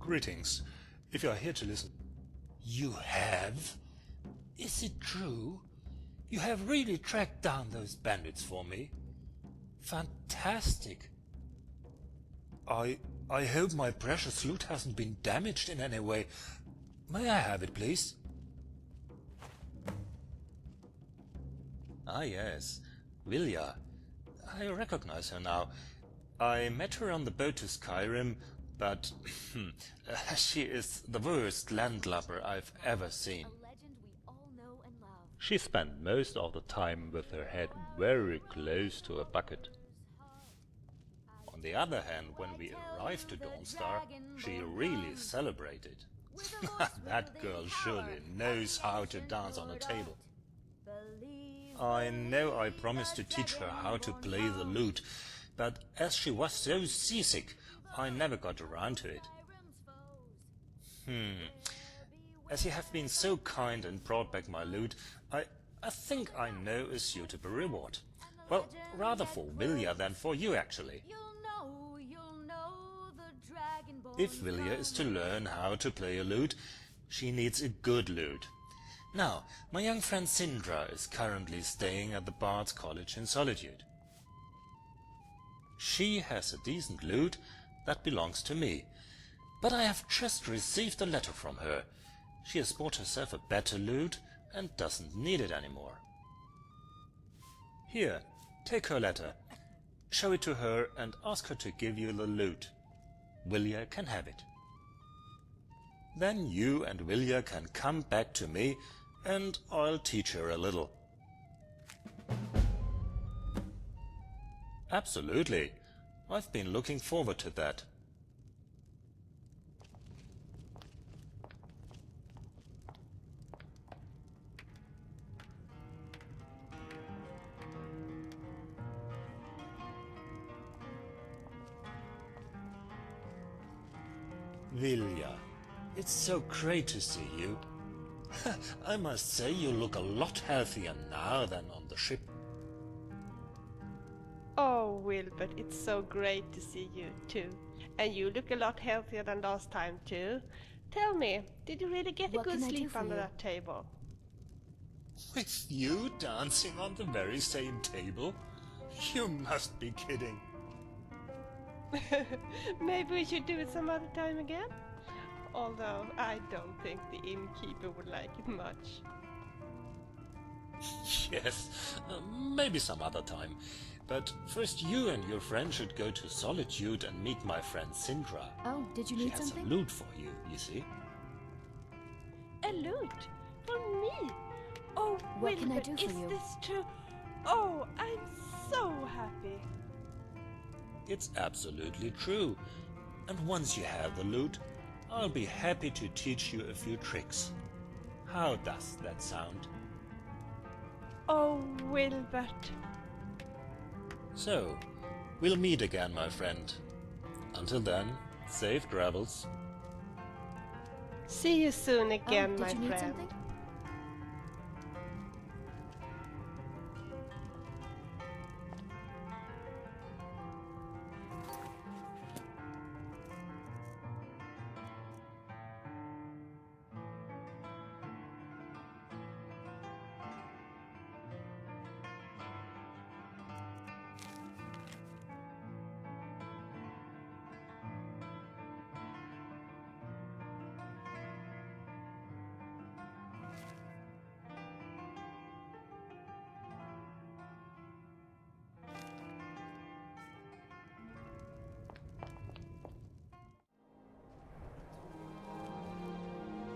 Greetings. If you are here to listen... You have? Is it true? You have really tracked down those bandits for me? Fantastic. I hope my precious loot hasn't been damaged in any way. May I have it, please? Ah, yes. Vilja. I recognize her now. I met her on the boat to Skyrim, but she is the worst landlubber I've ever seen. She spent most of the time with her head very close to a bucket. On the other hand, when we arrived to Dawnstar, she really celebrated. That girl surely knows how to dance on a table. I know I promised to teach her how to play the lute, but as she was so seasick, I never got around to it. As you have been so kind and brought back my lute, I think I know a suitable reward. Well, rather for Vilja than for you, actually. If Vilja is to learn how to play a lute, she needs a good lute. Now, my young friend Sindra is currently staying at the Bard's College in Solitude. She has a decent lute that belongs to me, but I have just received a letter from her. She has bought herself a better lute and doesn't need it anymore. Here, take her letter. Show it to her and ask her to give you the lute. Vilja can have it. Then you and Vilja can come back to me and I'll teach her a little. Absolutely. I've been looking forward to that. Vilja, it's so great to see you. I must say you look a lot healthier now than on the ship. Oh, Wilbert, it's so great to see you too. And you look a lot healthier than last time too. Tell me, did you really get a good sleep under that table? With you dancing on the very same table? You must be kidding. Maybe we should do it some other time again? Although I don't think the innkeeper would like it much. Yes, maybe some other time. But first you and your friend should go to Solitude and meet my friend Sindra. Oh, did you need something? She has a lute for you, you see. A lute? For me? Oh, what can I do for is you? This true? Oh, I'm so happy. It's absolutely true. And once you have the lute, I'll be happy to teach you a few tricks. How does that sound? Oh, Wilbert. So, we'll meet again, my friend. Until then, safe travels. See you soon again, my did you need friend. something?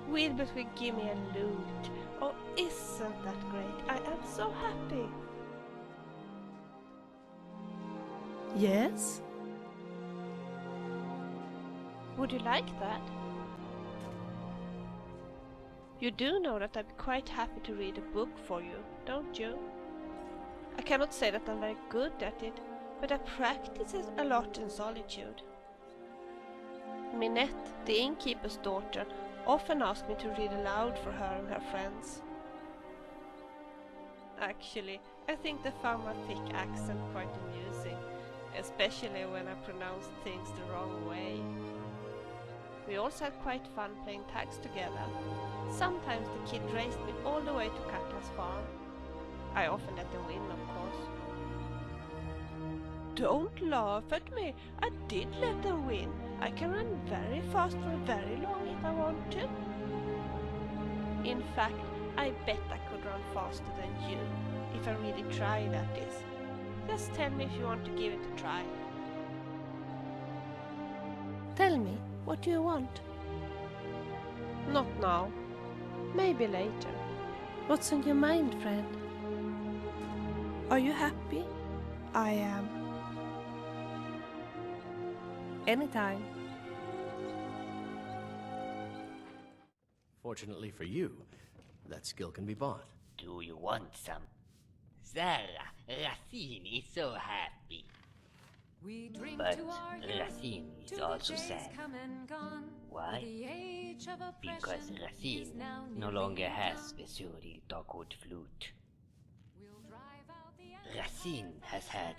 Wilbert will give me a lute. Oh, isn't that great? I am so happy. Yes? Would you like that? You do know that I'd be quite happy to read a book for you, don't you? I cannot say that I'm very good at it, but I practice it a lot in Solitude. Minette, the innkeeper's daughter, often asks me to read aloud for her and her friends. Actually, I think they found my thick accent quite amusing, especially when I pronounce things the wrong way. We also had quite fun playing tags together. Sometimes the kid raced me all the way to Katla's farm. I often let them win, of course. Don't laugh at me. I did let them win. I can run very fast for very long if I want to. In fact, I bet I could run faster than you, if I really tried, that is. Just tell me if you want to give it a try. Tell me, what do you want? Not now. Maybe later. What's on your mind, friend? Are you happy? I am. Anytime. Fortunately for you, that skill can be bought. Do you want some? Zara, Racine is so happy. But Racine is also sad. Why? Because Racine no longer has the surly dogwood flute. Racine has had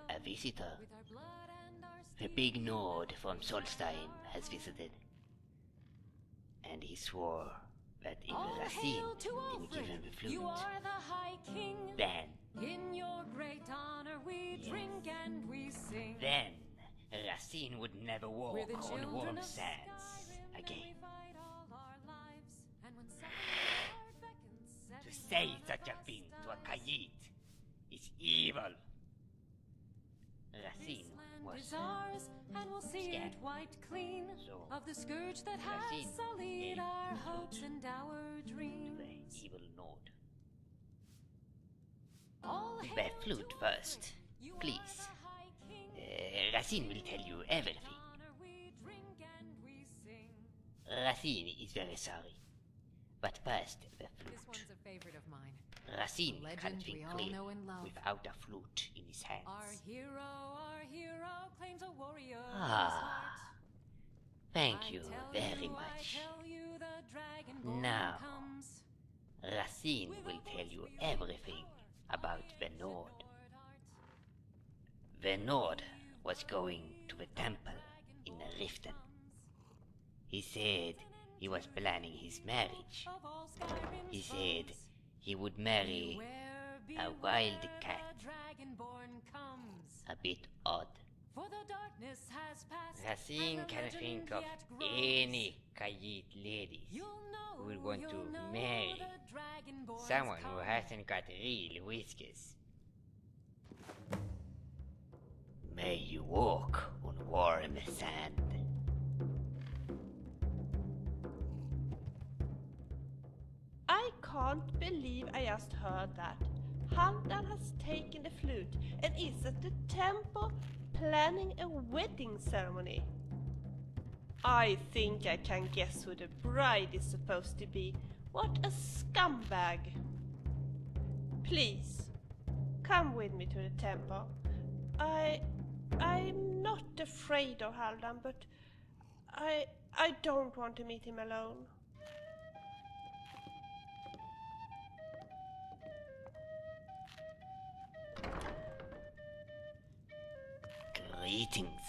a visitor. The big Nord from Solstheim has visited. And he swore that if Racine didn't give him the flute, then in your great honor we drink and we sing. Then Racine would never walk on warm sands again. To say such a thing to a Khajiit is evil. Racine was ours, and we'll see it wiped clean of the scourge that has sullied our hopes and our dreams. The evil Nord. The flute first, please. Racine will tell you everything. Racine is very sorry. But first, the flute. This one's a favorite of mine. Racine can't Legend think we all clearly know and love. without a flute in his hands. Our hero claims a warrior's Ah, heart. thank you I tell very you, much. I tell you the dragonborn Now, comes Racine with will a tell voice you for your everything power. about the High Nord. adored art. The Nord was going to the temple in Riften. He said he was planning his marriage. Of all Skyrim's He said foes, he would marry beware, a wild beware, cat. the dragonborn comes. A bit odd. For the darkness has passed, Racine and the can legend think of yet grows. any Khajiit ladies You'll know, who would want to you'll know marry the dragonborn's someone who come. hasn't got real whiskers. May you walk on warm sand. I can't believe I just heard that. Haldan has taken the flute and is at the temple planning a wedding ceremony. I think I can guess who the bride is supposed to be. What a scumbag! Please, come with me to the temple. I'm not afraid of Haldan, but I don't want to meet him alone. Greetings.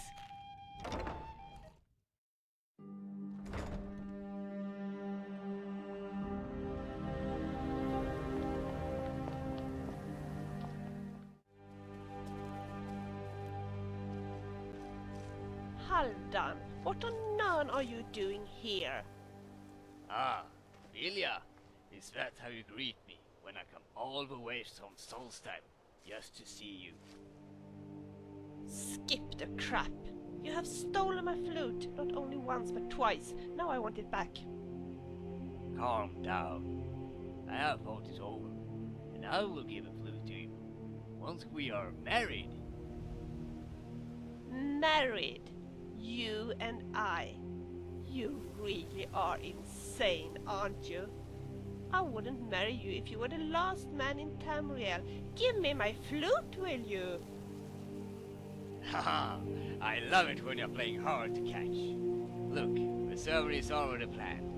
Haldan, what on earth are you doing here? Ah, Vilja, is that how you greet me when I come all the way from Solstheim just to see you? Skip the crap. You have stolen my flute, not only once but twice. Now I want it back. Calm down. Our vote is over, and I will give the flute to you once we are married. Married? You and I. You really are insane, aren't you? I wouldn't marry you if you were the last man in Tamriel. Give me my flute, will you? Haha, I love it when you're playing hard to catch. Look, the server is already planned.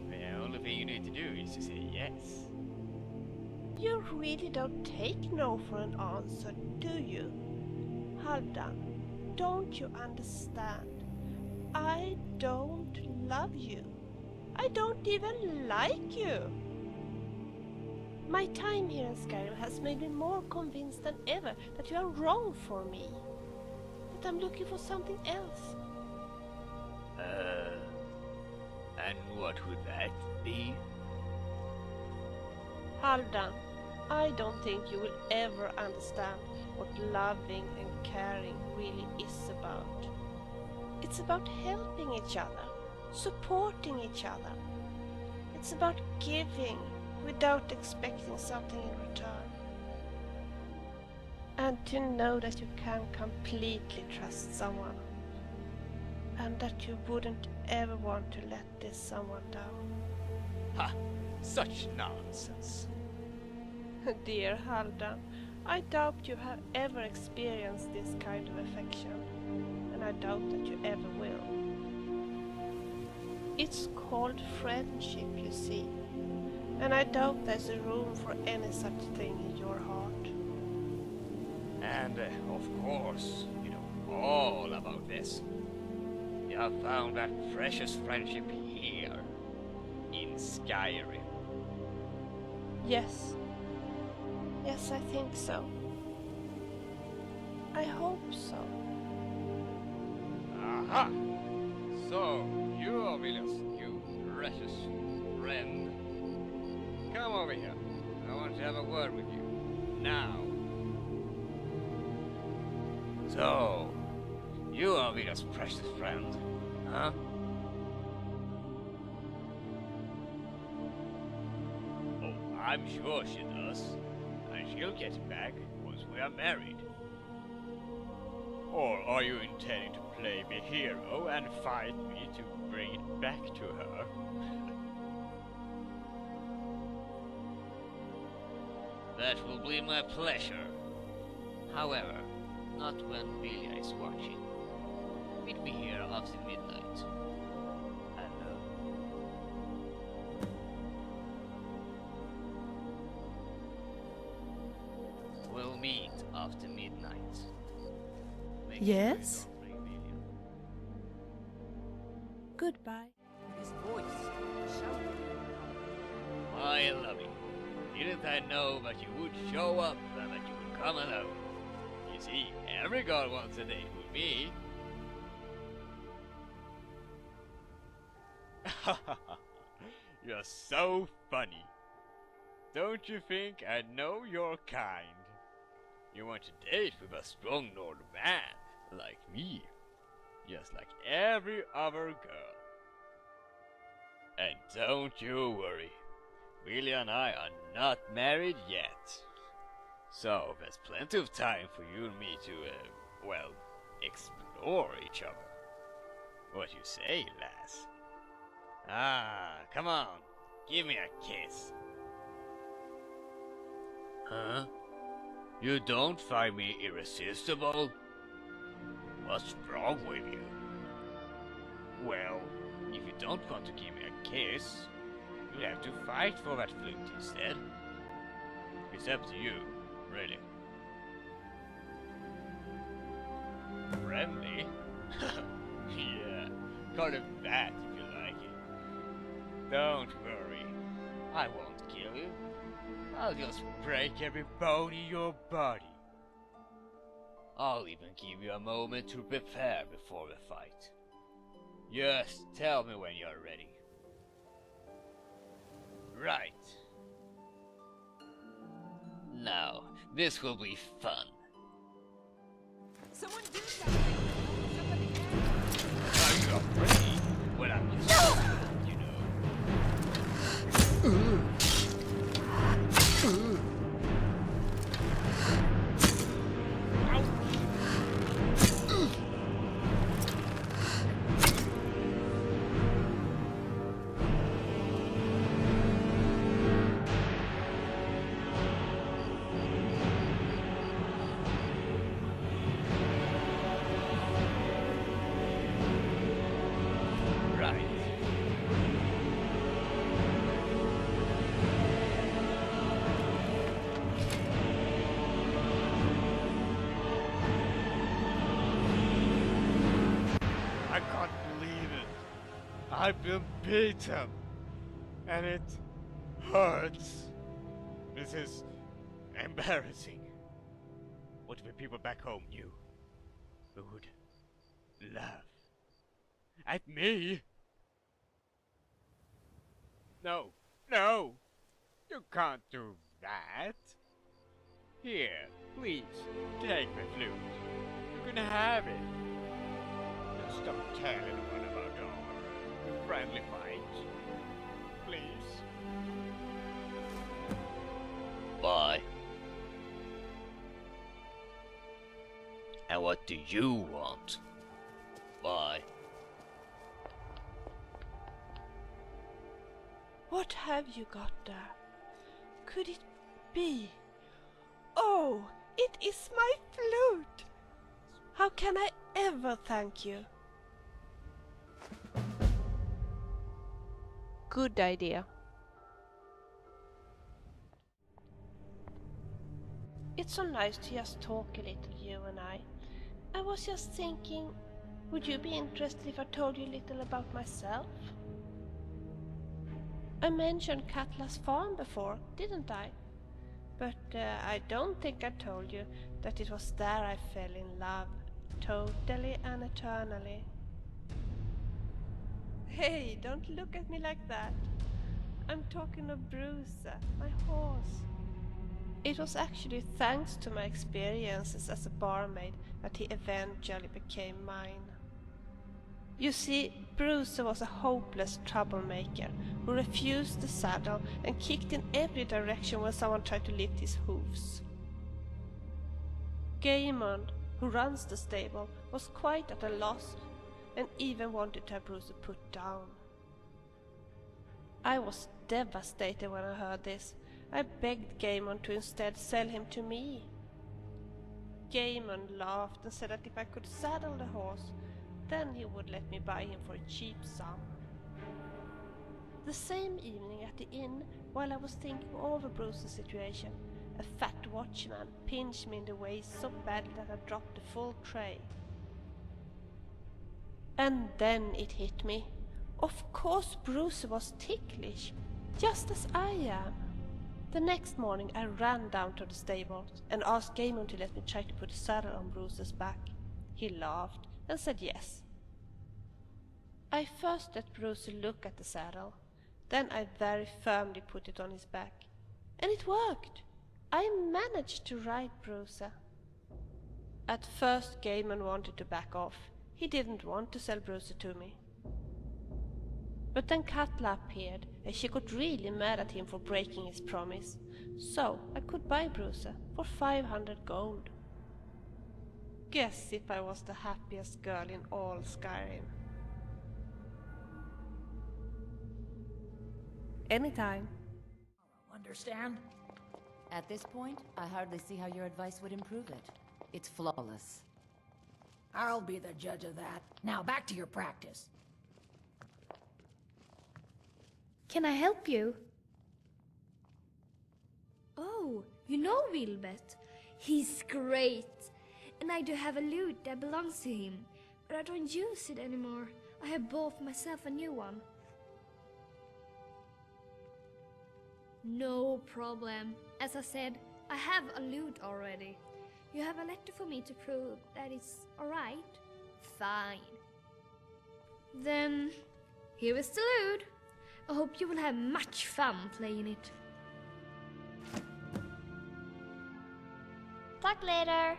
The only thing you need to do is to say yes. You really don't take no for an answer, do you? Haldan, don't you understand? I don't love you. I don't even like you. My time here in Skyrim has made me more convinced than ever that you are wrong for me. That I'm looking for something else. And what would that be? Haldan, I don't think you will ever understand what loving and caring really is about. It's about helping each other, supporting each other. It's about giving without expecting something in return. And to know that you can completely trust someone. And that you wouldn't ever want to let this someone down. Ha! Such nonsense. Dear Haldan, I doubt you have ever experienced this kind of affection, and I doubt that you ever will. It's called friendship, you see, and I doubt there's a room for any such thing in your heart. And of course, you know all about this. You have found that precious friendship here, in Skyrim. Yes. Yes, I think so. I hope so. Aha! So, you are Vilja's new precious friend. Come over here. I want to have a word with you. Now. So, you are Vilja's precious friend, huh? Oh, I'm sure she does. And she'll get it back once we are married. Or are you intending to play me hero and fight me to bring it back to her? That will be my pleasure. However, not when Vilja is watching. Meet me here after midnight. We'll meet after midnight. Make sure you Yes? don't bring Vilja. Goodbye. His voice shouted. My lovey, didn't I know that you would show up and that you would come alone? You see, every girl wants a date with me. You're so funny. Don't you think I know your kind? You want to date with a strong Nord man like me, just like every other girl. And don't you worry, Vilja and I are not married yet. So there's plenty of time for you and me to, well, explore each other. What you say, lass? Ah, come on, give me a kiss. Huh? You don't find me irresistible? What's wrong with you? Well, if you don't want to give me a kiss, you'll have to fight for that flute instead. It's up to you, really. Friendly? Yeah, call it that if you like it. Don't worry, I won't kill you. I'll just break every bone in your body. I'll even give you a moment to prepare before the fight. Just tell me when you're ready. Right. Now, this will be fun. Someone do something! Somebody Are you afraid? Well, I'm just you know. I've been beaten, and it hurts. This is embarrassing. What if the people back home knew? They would laugh at me. No, no, you can't do that. Here, please, take the flute. You can have it. Just don't tell anyone about our friendly fight. Please. Bye. And what do you want? Bye. What have you got there? Could it be? Oh, it is my flute! How can I ever thank you? Good idea. It's so nice to just talk a little, you and I. I was just thinking, would you be interested if I told you a little about myself? I mentioned Katla's farm before, didn't I? But I don't think I told you that it was there I fell in love, totally and eternally. Hey, don't look at me like that. I'm talking of Bruce, my horse. It was actually thanks to my experiences as a barmaid that he eventually became mine. You see, Bruce was a hopeless troublemaker who refused the saddle and kicked in every direction when someone tried to lift his hooves. Gaimond, who runs the stable, was quite at a loss and even wanted to have Bruce put down. I was devastated when I heard this. I begged Gaimond to instead sell him to me. Gaimond laughed and said that if I could saddle the horse, then he would let me buy him for a cheap sum. The same evening at the inn, while I was thinking over Bruce's situation, a fat watchman pinched me in the waist so badly that I dropped the full tray. And then it hit me. Of course Bruce was ticklish, just as I am. The next morning I ran down to the stables and asked Gaimond to let me try to put a saddle on Bruce's back. He laughed and said yes. I first let Bruce look at the saddle, then I very firmly put it on his back. And it worked! I managed to ride Bruce. At first Gaimond wanted to back off. He didn't want to sell Bruce to me. But then Katla appeared, and she got really mad at him for breaking his promise. So I could buy Bruce for 500 gold. Guess if I was the happiest girl in all Skyrim. Anytime. Understand? At this point, I hardly see how your advice would improve it. It's flawless. I'll be the judge of that. Now back to your practice. Can I help you? Oh, you know Wilbert. He's great. And I do have a lute that belongs to him, but I don't use it anymore. I have bought myself a new one. No problem. As I said, I have a lute already. You have a letter for me to prove that it's alright? Fine. Then, here is the lute. I hope you will have much fun playing it. Talk later.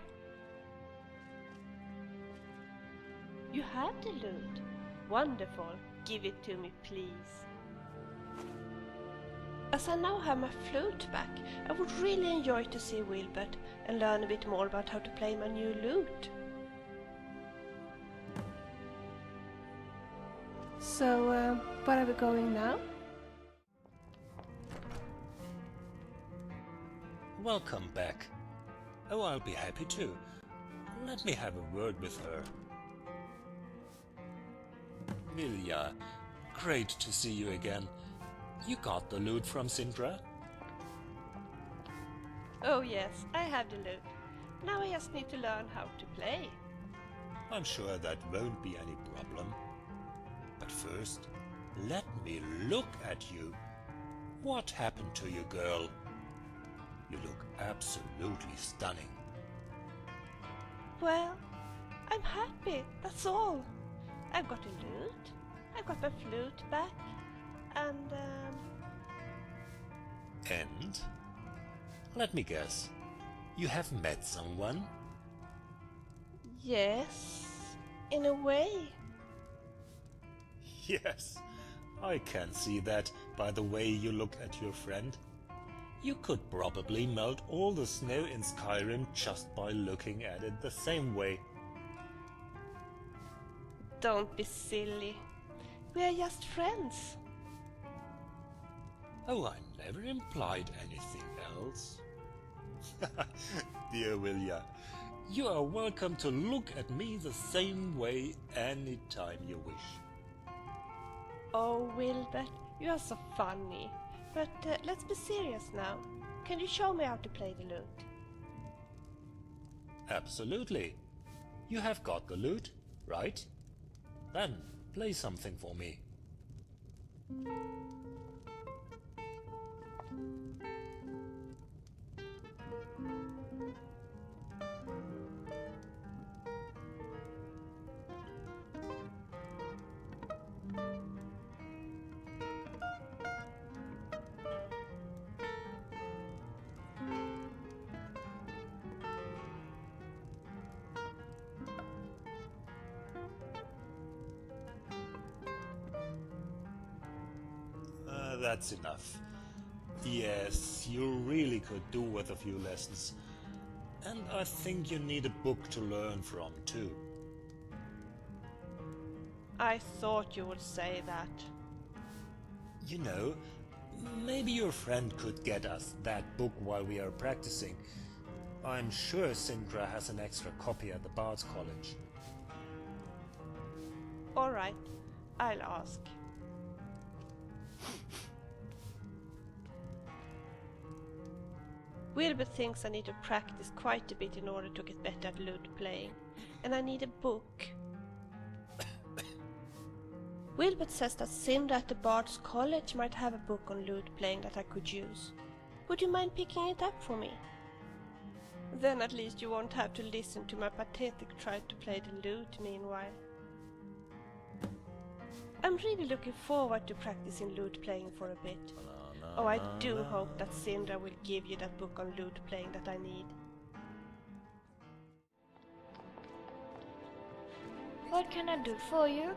You have the lute. Wonderful. Give it to me, please. As I now have my flute back, I would really enjoy to see Wilbert and learn a bit more about how to play my new lute. So, where are we going now? Welcome back. Oh, I'll be happy too. Let me have a word with her. Vilja, great to see you again. You got the lute from Sindra? Oh yes, I have the lute. Now I just need to learn how to play. I'm sure that won't be any problem. But first, Let me look at you. What happened to you, girl? You look absolutely stunning. Well, I'm happy, that's all. I've got a lute, I've got my flute back, and And? Let me guess. You have met someone? yes, in a way. Yes, I can see that by the way you look at your friend. You could probably melt all the snow in Skyrim just by looking at it the same way. Don't be silly. We are just friends. Oh, I never implied anything else. Dear Vilja, you are welcome to look at me the same way anytime you wish. Oh, Wilbert, you are so funny. But let's be serious now. Can you show me how to play the lute? Absolutely. You have got the lute, right? Then play something for me. That's enough. Yes, you really could do with a few lessons. And I think you need a book to learn from, too. I thought you would say that. You know, maybe your friend could get us that book while we are practicing. I'm sure Sindra has an extra copy at the Bard's College. All right, I'll ask. Wilbert thinks I need to practice quite a bit in order to get better at lute playing, and I need a book. Wilbert says that Sindra at the Bard's College might have a book on lute playing that I could use. Would you mind picking it up for me? Then at least you won't have to listen to my pathetic try to play the lute meanwhile. I'm really looking forward to practicing lute playing for a bit. Oh, I do hope that Sindra will give you that book on lute playing that I need. What can I do for you?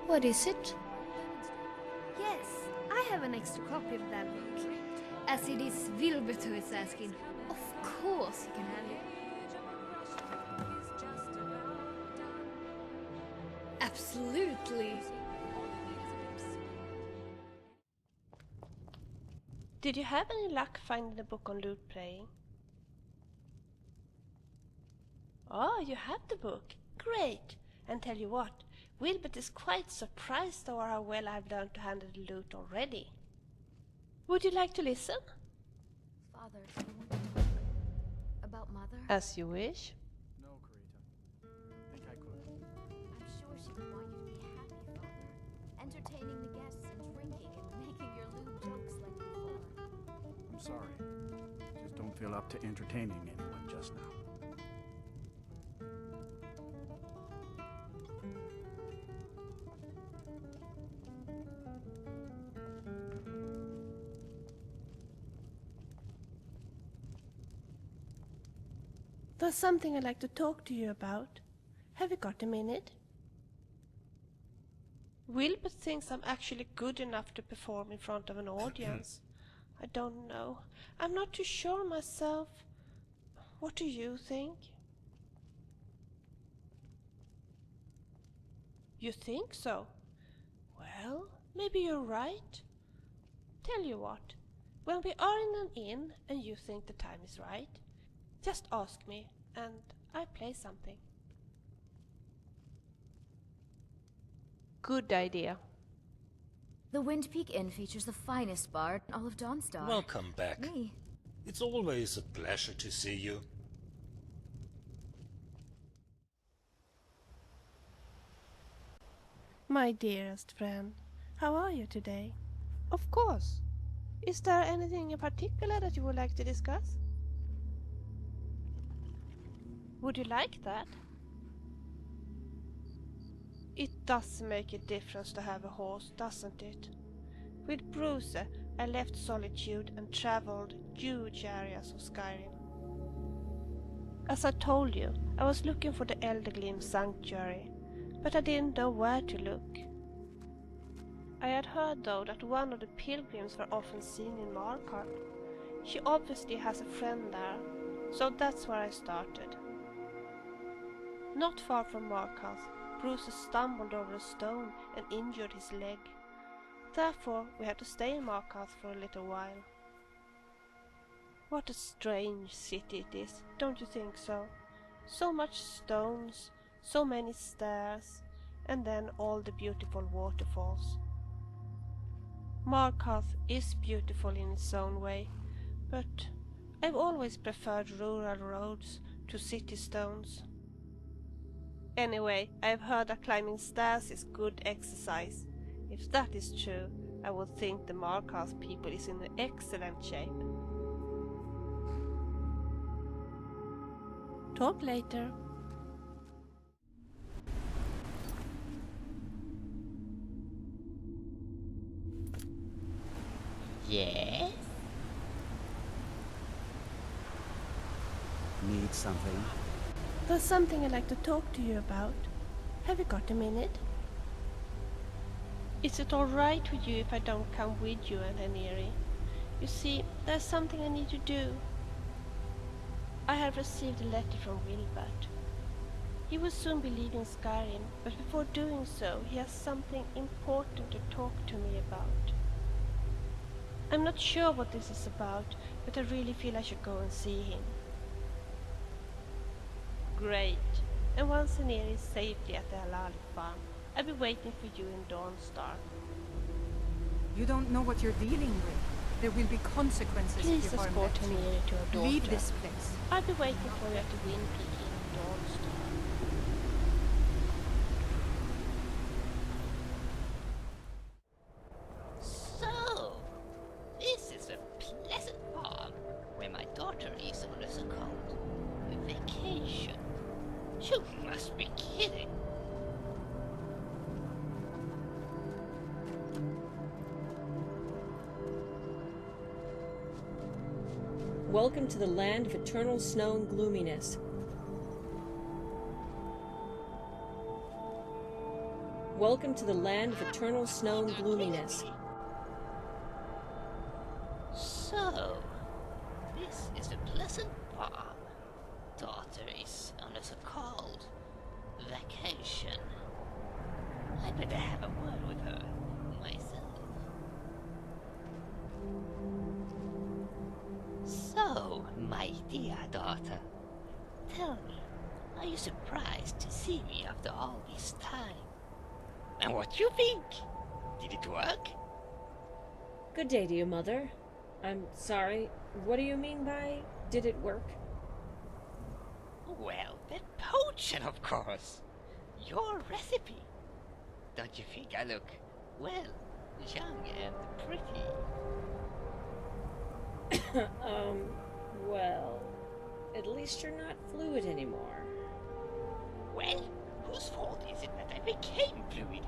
What is it? Yes, I have an extra copy of that book. As it is Wilbert who is asking, of course you can have it. Absolutely. Did you have any luck finding a book on lute playing? Oh, you have the book. Great. And tell you what, Wilbert is quite surprised over how well I've learned to handle the lute already. Would you like to listen? Father, do you want to talk about Mother? As you wish. No, Karita. Think I could. I'm sure she would want you to be happy, Father. Entertaining the guests and drinking and making your lewd jokes like before. I'm sorry. Just don't feel up to entertaining anyone just now. There's something I'd like to talk to you about. Have you got a minute? Wilbert thinks I'm actually good enough to perform in front of an audience. I don't know. I'm not too sure myself. What do you think? You think so? Well, maybe you're right. Tell you what, when we are in an inn and you think the time is right, just ask me and I play something. Good idea. The Wind Peak Inn features the finest bar in all of Dawnstar. Welcome back. Me. It's always a pleasure to see you. My dearest friend, How are you today? Of course. Is there anything in particular that you would like to discuss? Would you like that? It does make a difference to have a horse, doesn't it? With Bruce, I left Solitude and traveled huge areas of Skyrim. As I told you, I was looking for the Elderglim Sanctuary, but I didn't know where to look. I had heard though that one of the pilgrims were often seen in Markarth. She obviously has a friend there, so that's where I started. Not far from Markarth, Bruce stumbled over a stone and injured his leg. Therefore, we had to stay in Markarth for a little while. What a strange city it is, don't you think so? So much stones, so many stairs, and then all the beautiful waterfalls. Markarth is beautiful in its own way, but I've always preferred rural roads to city stones. Anyway, I've heard that climbing stairs is good exercise. If that is true, I would think the Markarth people is in excellent shape. Talk later. Yes? Need something? There's something I'd like to talk to you about. Have you got a minute? Is it alright with you if I don't come with you and Aneri? You see, there's something I need to do. I have received a letter from Wilbert. He will soon be leaving Skyrim, but before doing so, he has something important to talk to me about. I'm not sure what this is about, but I really feel I should go and see him. Great. And once Aneri is safely at the Halali farm, I'll be waiting for you in Dawnstar. You don't know what you're dealing with. There will be consequences Please if you harm escort that tree. Aneri to her daughter. Leave this place. I'll be waiting for you at the Wind Peak in Dawnstar. So, this is a pleasant farm where my daughter is on a so-called vacation. You must be kidding. Welcome to the land of eternal snow and gloominess. Welcome to the land of eternal snow and gloominess. So, this is a pleasant farm. Daughter is on a so-called vacation. I better have a word with her myself. So, my dear daughter, tell me, are you surprised to see me after all this time? And what do you think? Did it work? Good day to you, Mother. I'm sorry, what do you mean by, did it work? Well, that potion, of course. Your recipe. Don't you think I look, well, young and pretty? Well, at least you're not fluid anymore. Well, whose fault is it that I became fluid?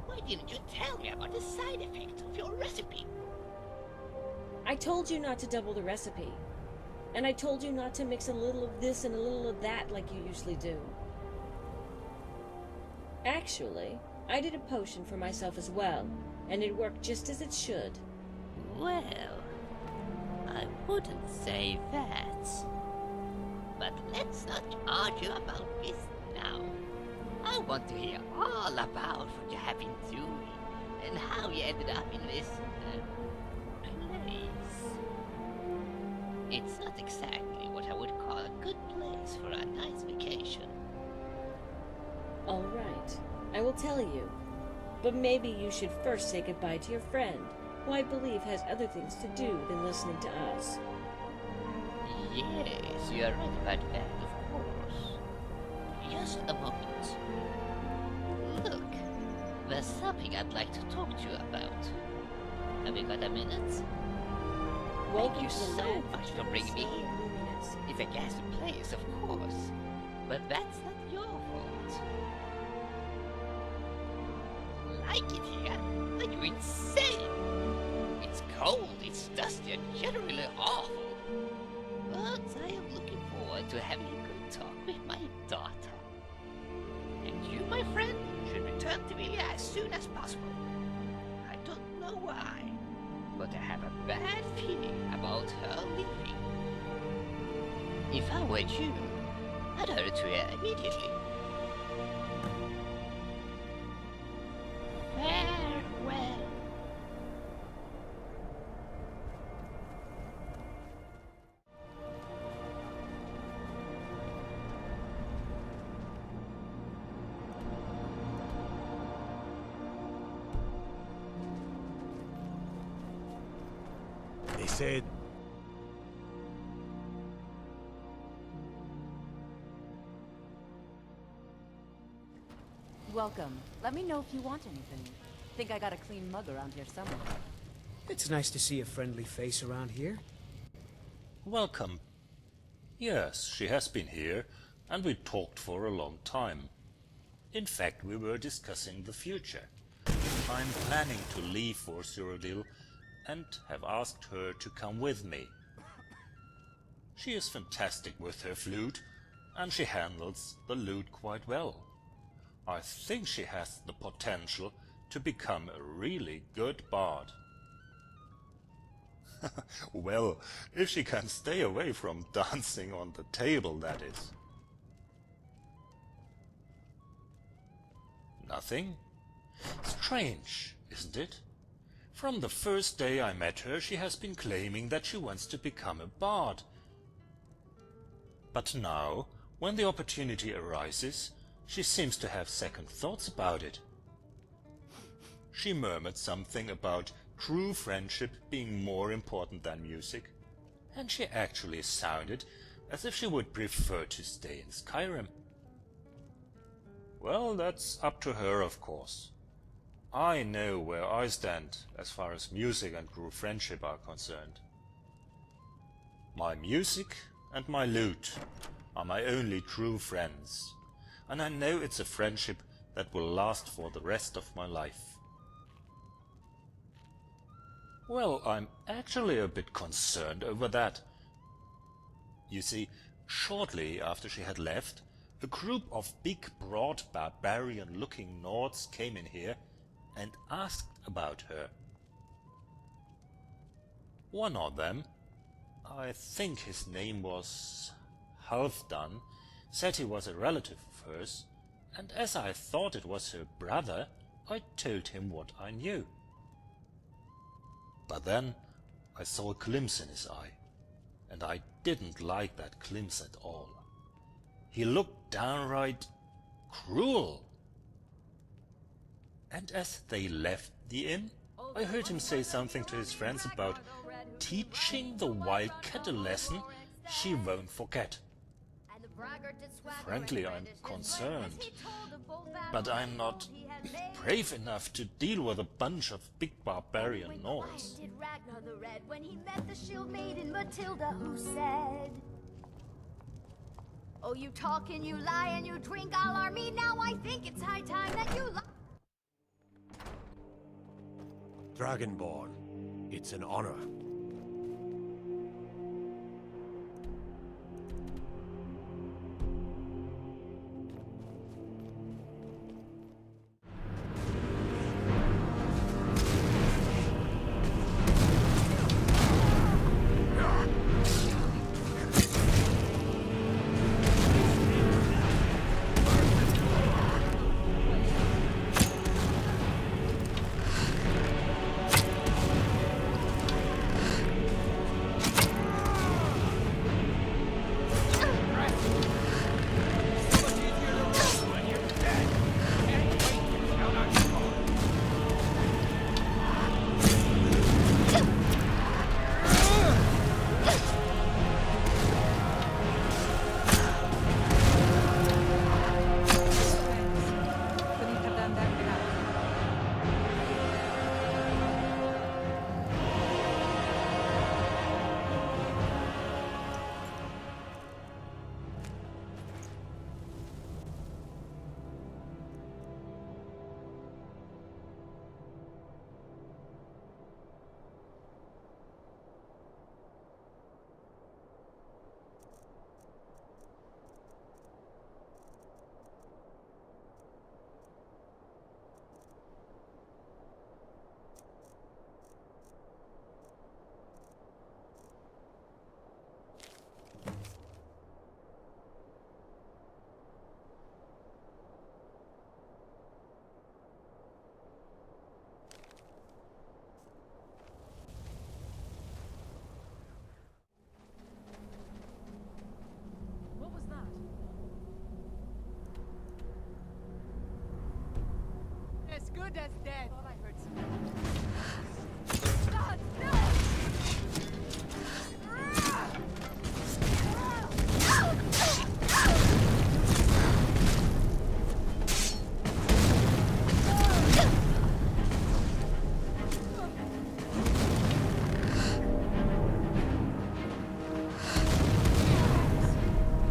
Why didn't you tell me about the side effects of your recipe? I told you not to double the recipe. And I told you not to mix a little of this and a little of that like you usually do. Actually, I did a potion for myself as well, and it worked just as it should. Well, I wouldn't say that. But let's not argue about this now. I want to hear all about what you have been doing and how you ended up in this place. It's not exactly what I would call a good place for a nice vacation. All right, I will tell you. But maybe you should first say goodbye to your friend, who I believe has other things to do than listening to us. Yes, you are right about that, of course. Just a moment. Look, there's someone topic I'd like to talk to you about. Have you got a minute? Welcome Thank you to so land much for bringing me here. It's a ghastly place, of course, but that's not your fault. Like it here? Are you insane? It's cold, it's dusty, and generally awful. But I am looking forward to having a good talk with my daughter. And you, my friend, should return to Vilja as soon as possible. I don't know why, but I have a bad feeling about her leaving. If I were you, I'd hurry to her immediately. Farewell. They said... Welcome. Let me know if you want anything. Think I got a clean mug around here somewhere. It's nice to see a friendly face around here. Welcome. Yes, she has been here, and we talked for a long time. In fact, we were discussing the future. I'm planning to leave for Cyrodiil and have asked her to come with me. She is fantastic with her flute, and she handles the lute quite well. I think she has the potential to become a really good bard. Well, if she can stay away from dancing on the table, that is. Nothing? Strange, isn't it? From the first day I met her, she has been claiming that she wants to become a bard. But now, when the opportunity arises, she seems to have second thoughts about it. She murmured something about true friendship being more important than music, and she actually sounded as if she would prefer to stay in Skyrim. Well, that's up to her, of course. I know where I stand as far as music and true friendship are concerned. My music and my lute are my only true friends, and I know it's a friendship that will last for the rest of my life. Well, I'm actually a bit concerned over that. You see, shortly after she had left, a group of big, broad, barbarian-looking Nords came in here and asked about her. One of them, I think his name was Halfdan, said he was a relative of hers, and as I thought it was her brother, I told him what I knew. But then I saw a glimpse in his eye, and I didn't like that glimpse at all. He looked downright cruel. And as they left the inn, I heard him say something to his friends about teaching the wildcat a lesson she won't forget. Frankly, I'm concerned, but I'm not brave enough to deal with a bunch of big barbarian Nords. Did Ragnar the Red when he met the shield maiden Matilda, who said, "Oh, you talk and you lie and you drink all our meat. Now I think it's high time that you lie." Dragonborn, it's an honor. good as dead. Thought I heard some.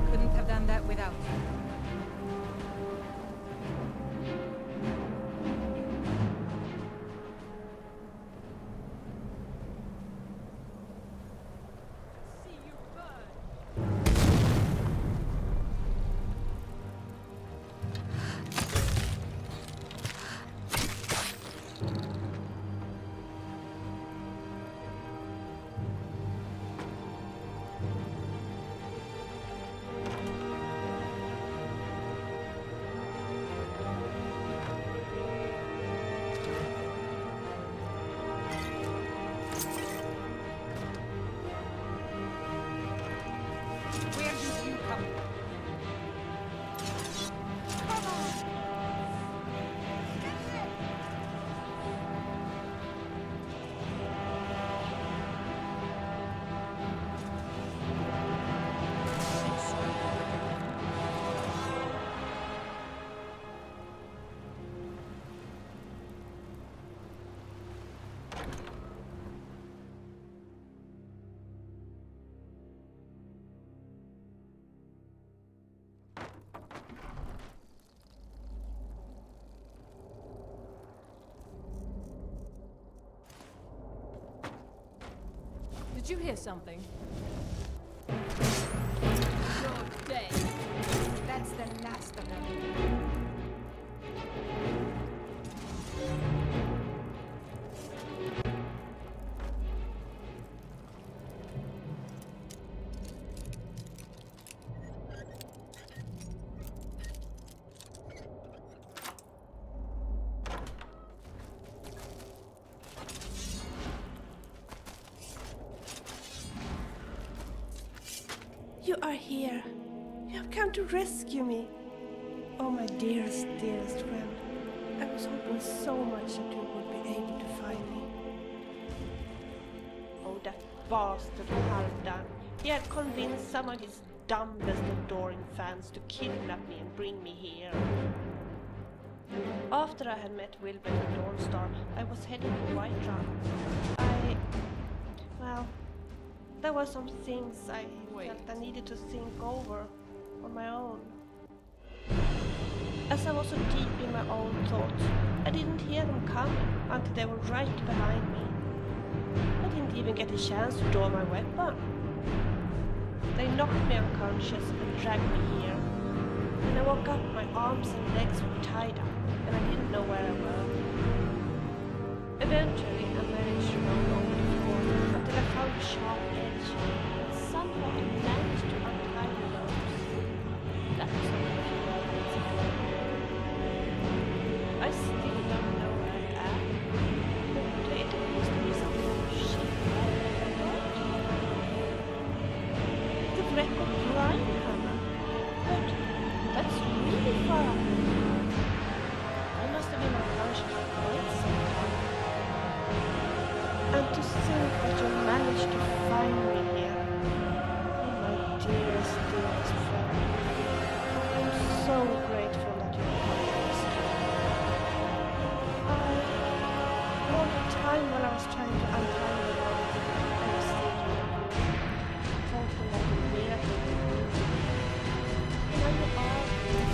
Couldn't have done that without you. Where did you come from? Come on! Did you hear something? You're dead. That's the last of them. You are here. You have come to rescue me. Oh, my dearest, dearest friend. I was hoping so much that you would be able to find me. Oh, that bastard Halfdan. He had convinced some of his dumbest adoring fans to kidnap me and bring me here. After I had met Wilbert and Dawnstar, I was heading to Whiterun. Well, there were some things I felt I needed to think over on my own. As I was so deep in my own thoughts, I didn't hear them coming until they were right behind me. I didn't even get a chance to draw my weapon. They knocked me unconscious and dragged me here. When I woke up, my arms and legs were tied up, and I didn't know where I were. Eventually, I managed to roll over the floor until I found a sharp edge, and somehow I managed to untie the ropes. That was all a few moments ago. I still don't know where I am, but it appears to be some kind of ship the wreck of Rhinehammer, but that's really far up. I must have been unconscious for quite some time. And to think that you managed to find me here. Oh, my dearest, dearest friend. I'm so grateful that you found this. All the time while I was trying to untie the rope, I was thinking of you. Hoping that the miracle would be. And now you are here.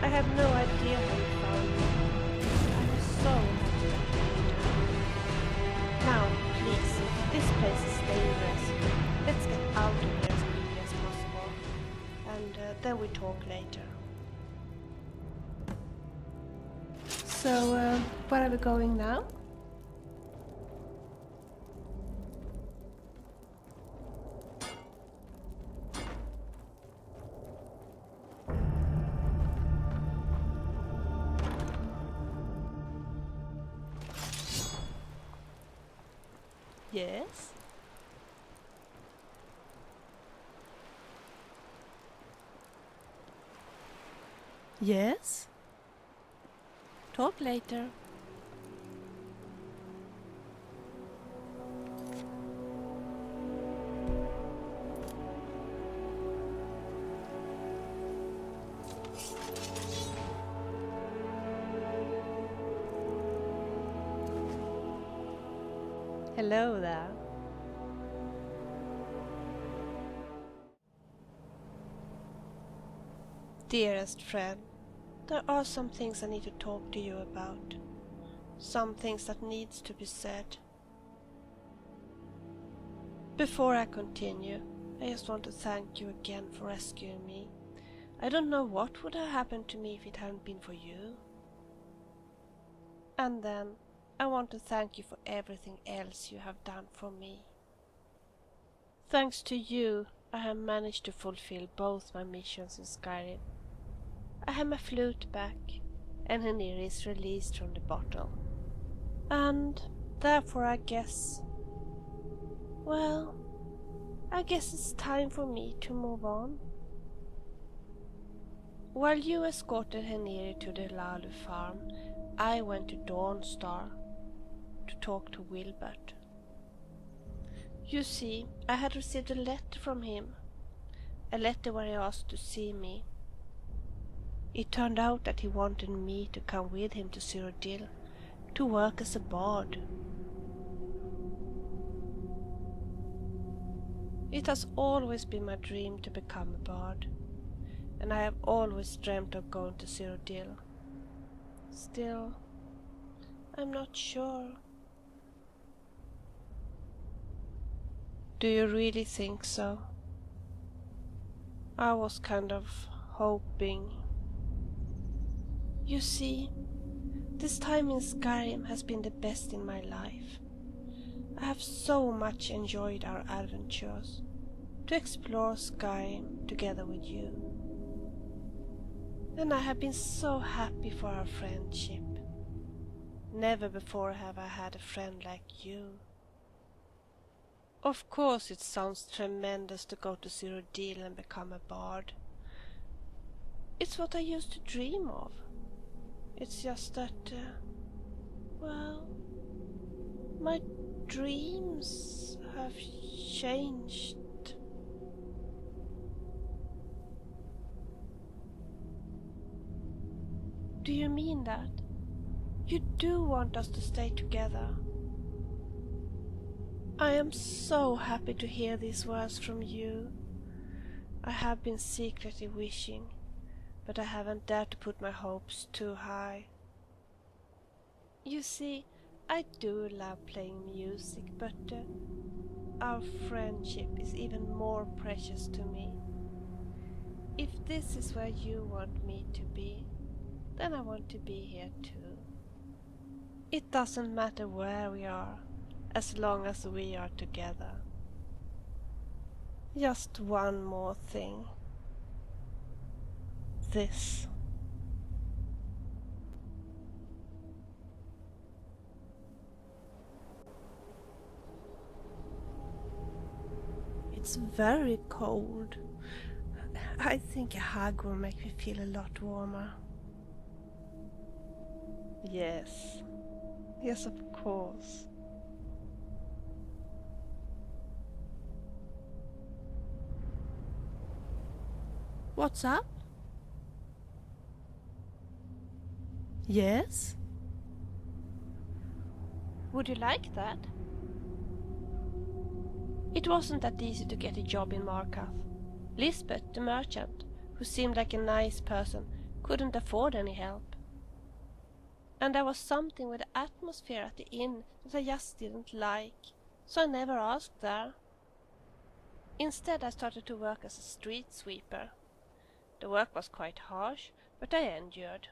I have no idea how you found me. I was so happy that you did. Now, please, this place is dangerous. Let's get out of here as quickly as possible. And then we talk later. So, where are we going now? Yes? Yes? Talk later. Hello there. Dearest friend, there are some things I need to talk to you about. Some things that needs to be said. Before I continue, I just want to thank you again for rescuing me. I don't know what would have happened to me if it hadn't been for you. And then, I want to thank you for everything else you have done for me. Thanks to you, I have managed to fulfill both my missions in Skyrim. I have my flute back, and Heniri is released from the bottle. And therefore I guess it's time for me to move on. While you escorted Heniri to the Lalu farm, I went to Dawnstar to talk to Wilbert. You see, I had received a letter from him, a letter where he asked to see me. It turned out that he wanted me to come with him to Cyrodiil to work as a bard. It has always been my dream to become a bard, and I have always dreamt of going to Cyrodiil. Still, I'm not sure. Do you really think so? I was kind of hoping. You see, this time in Skyrim has been the best in my life. I have so much enjoyed our adventures, to explore Skyrim together with you. And I have been so happy for our friendship. Never before have I had a friend like you. Of course it sounds tremendous to go to Cyrodiil and become a bard. It's what I used to dream of. It's just that, my dreams have changed. Do you mean that? You do want us to stay together? I am so happy to hear these words from you. I have been secretly wishing, but I haven't dared to put my hopes too high. You see, I do love playing music, but our friendship is even more precious to me. If this is where you want me to be, then I want to be here too. It doesn't matter where we are, as long as we are together. Just one more thing. This. It's very cold. I think a hug will make me feel a lot warmer. Yes. Yes, of course. What's up? Yes? Would you like that? It wasn't that easy to get a job in Markarth. Lisbeth, the merchant, who seemed like a nice person, couldn't afford any help. And there was something with the atmosphere at the inn that I just didn't like, so I never asked there. Instead, I started to work as a street sweeper. The work was quite harsh, but I endured.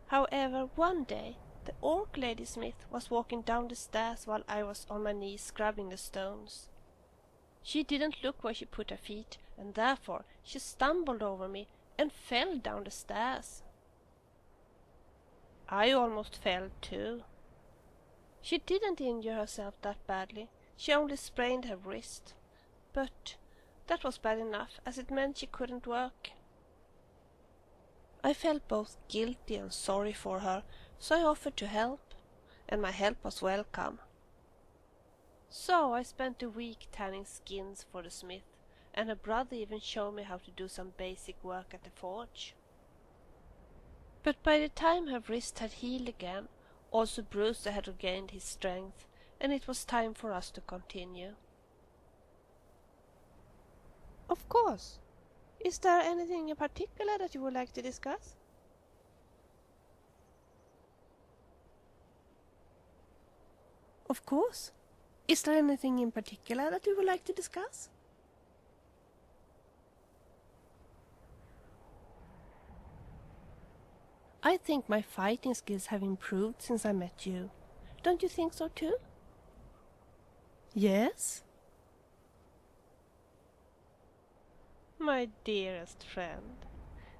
However, one day, the orc ladysmith was walking down the stairs while I was on my knees scrubbing the stones. She didn't look where she put her feet, and therefore she stumbled over me and fell down the stairs. I almost fell too. She didn't injure herself that badly, she only sprained her wrist. But that was bad enough, as it meant she couldn't work. I felt both guilty and sorry for her, so I offered to help, and my help was welcome. So I spent a week tanning skins for the smith, and her brother even showed me how to do some basic work at the forge. But by the time her wrist had healed again, also Brewster had regained his strength, and it was time for us to continue. Of course. Is there anything in particular that you would like to discuss? Of course. Is there anything in particular that you would like to discuss? I think my fighting skills have improved since I met you. Don't you think so too? Yes? My dearest friend,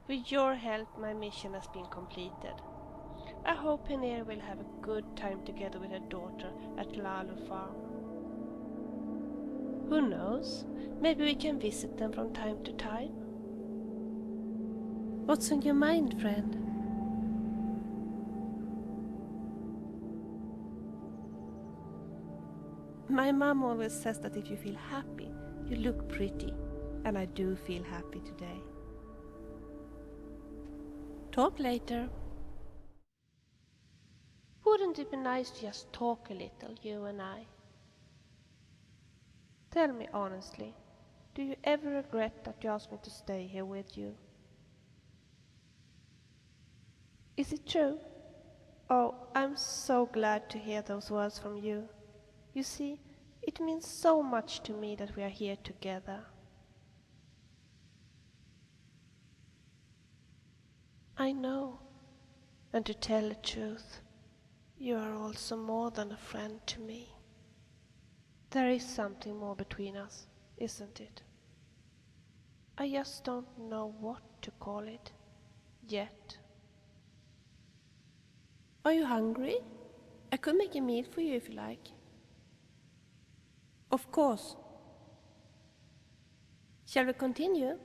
with your help my mission has been completed. I hope Henir will have a good time together with her daughter at Lalu Farm. Who knows? Maybe we can visit them from time to time. What's on your mind, friend? My mom always says that if you feel happy, you look pretty. And I do feel happy today. Talk later. Wouldn't it be nice to just talk a little, you and I? Tell me honestly, do you ever regret that you asked me to stay here with you? Is it true? Oh, I'm so glad to hear those words from you. You see, it means so much to me that we are here together. I know, and to tell the truth, you are also more than a friend to me. There is something more between us, isn't it? I just don't know what to call it, yet. Are you hungry? I could make a meal for you if you like. Of course. Shall we continue?